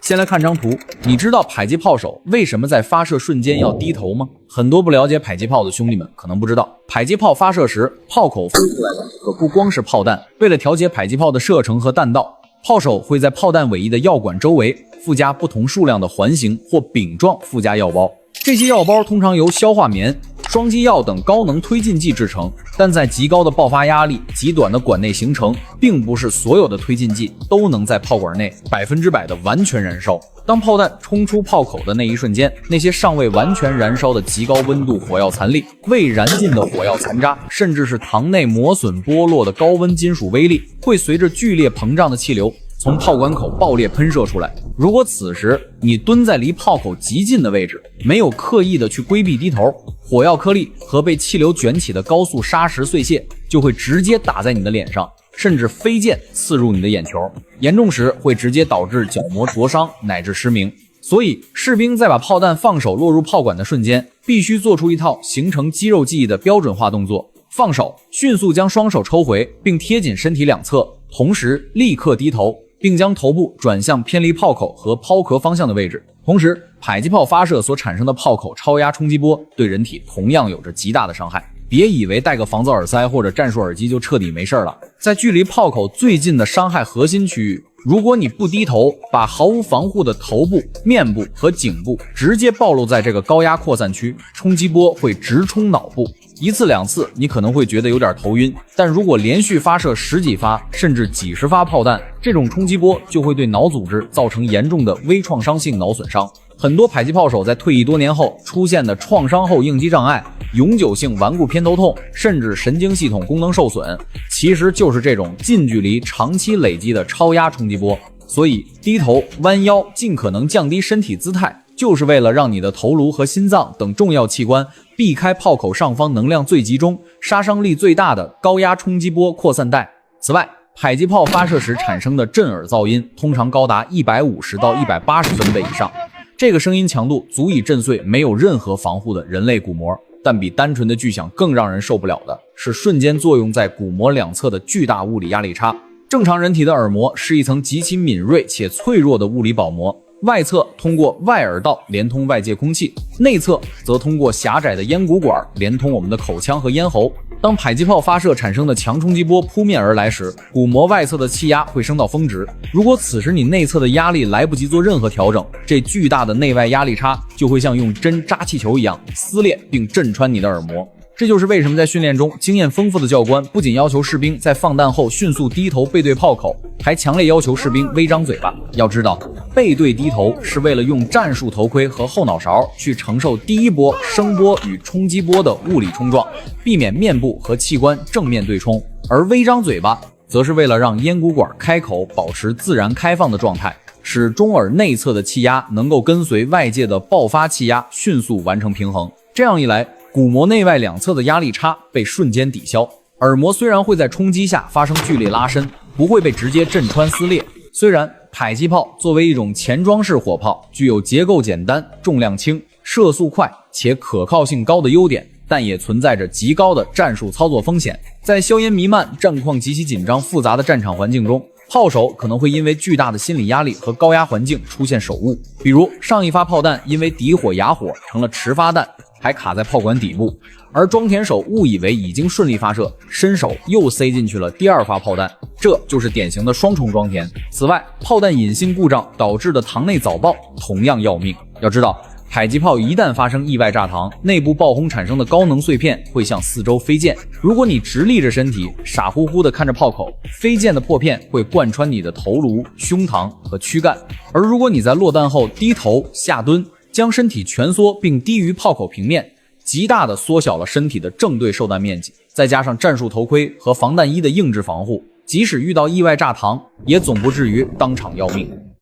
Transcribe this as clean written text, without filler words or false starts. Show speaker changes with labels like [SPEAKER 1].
[SPEAKER 1] 先来看張圖，你知道迫击炮手为什麼在發射瞬間要低頭嗎？很多不了解迫擊炮的兄弟們可能不知道，迫擊炮發射時，炮口飛出來的可不光是炮彈。為了調節迫擊炮的射程和彈道，炮手會在炮彈尾翼的藥管周圍附加不同數量的環形或餅狀附加藥包。這些藥包通常由消化棉、雙擊藥等高能推進劑制成，但在極高的爆發壓力、極短的管內行程，並不是所有的推進劑都能在炮管內100%的完全燃燒。當炮彈衝出炮口的那一瞬間，那些尚未完全燃燒的極高溫度火藥殘粒、未燃盡的火藥殘渣，甚至是膛內磨損剝落的高溫金屬微粒，會隨着劇烈膨脹的氣流從炮管口爆裂噴射出來。如果此時你蹲在離炮口極近的位置，沒有刻意的去規避低頭，火藥顆粒和被氣流捲起的高速砂石碎屑就會直接打在你的臉上，甚至飛箭刺入你的眼球，嚴重時會直接導致角膜灼傷乃至失明。所以士兵在把炮彈放手落入炮管的瞬間，必須做出一套形成肌肉記憶的標準化動作：放手，迅速將雙手抽回並貼緊身體兩側，同時立刻低頭，並將頭部轉向偏離炮口和拋殼方向的位置。同時，迫擊炮發射所產生的炮口超壓衝擊波對人體同樣有着極大的傷害。別以為戴個防噪耳塞或者戰術耳機就徹底沒事了，在距離炮口最近的傷害核心區域，如果你不低頭，把毫無防護的頭部、面部和頸部直接暴露在這個高壓擴散區，衝擊波會直衝腦部。一次兩次你可能會覺得有點頭暈，但如果連續發射十幾發甚至幾十發炮彈，這種衝擊波就會對腦組織造成嚴重的微創傷性腦損傷。很多迫擊炮手在退役多年後出現的創傷後應激障礙、永久性頑固偏頭痛，甚至神經系統功能受損，其實就是這種近距離長期累積的超壓衝擊波。所以低頭、彎腰，盡可能降低身體姿態，就是為了讓你的頭顱和心臟等重要器官避開炮口上方能量最集中、殺傷力最大的高壓衝擊波擴散帶。此外，迫擊炮發射時產生的震耳噪音通常高達150到180分貝以上，這個聲音強度足以震碎沒有任何防護的人類鼓膜。但比單純的巨響更讓人受不了的是瞬間作用在鼓膜兩側的巨大物理壓力差。正常人體的耳膜是一層極其敏銳且脆弱的物理保膜，外側通過外耳道連通外界空氣，內側則通過狹窄的咽鼓管連通我們的口腔和咽喉。當迫擊炮發射產生的強衝擊波撲面而來時，鼓膜外側的氣壓會升到峰值。如果此時你內側的壓力來不及做任何調整，這巨大的內外壓力差就會像用針扎氣球一樣撕裂並震穿你的耳膜。這就是為什麼在訓練中，經驗豐富的教官不僅要求士兵在放彈後迅速低頭背對炮口，還強烈要求士兵微張嘴巴。要知道，背對低頭是為了用戰術頭盔和後腦勺去承受第一波聲波與衝擊波的物理衝撞，避免面部和器官正面對衝；而微張嘴巴則是為了讓咽鼓管開口保持自然開放的狀態，使中耳內側的氣壓能夠跟隨外界的爆發氣壓迅速完成平衡。這樣一來，鼓膜內外兩側的壓力差被瞬間抵消，耳膜雖然會在衝擊下發生劇烈拉伸，不會被直接震穿撕裂。雖然迫擊炮作為一種前裝式火炮，具有結構簡單、重量輕、射速快且可靠性高的優點，但也存在着極高的戰術操作風險。在硝煙彌漫、戰況極其緊張複雜的戰場環境中，炮手可能會因為巨大的心理壓力和高壓環境出現手誤，比如上一發炮彈因為底火啞火成了遲發彈，還卡在炮管底部，而裝填手誤以為已經順利發射，伸手又塞進去了第二發炮彈，這就是典型的雙重裝填。此外，炮彈引信故障導致的膛內早爆同樣要命。要知道，迫擊炮一旦發生意外炸膛，內部爆轟產生的高能碎片會向四周飛濺。如果你直立着身體，傻乎乎地看着炮口，飛濺的破片會貫穿你的頭顱、胸膛和軀幹。而如果你在落彈後低頭下蹲，將身體蜷縮並低於炮口平面，極大地縮小了身體的正對受彈面積。再加上戰術頭盔和防彈衣的硬質防護，即使遇到意外炸膛，也總不至於當場要命。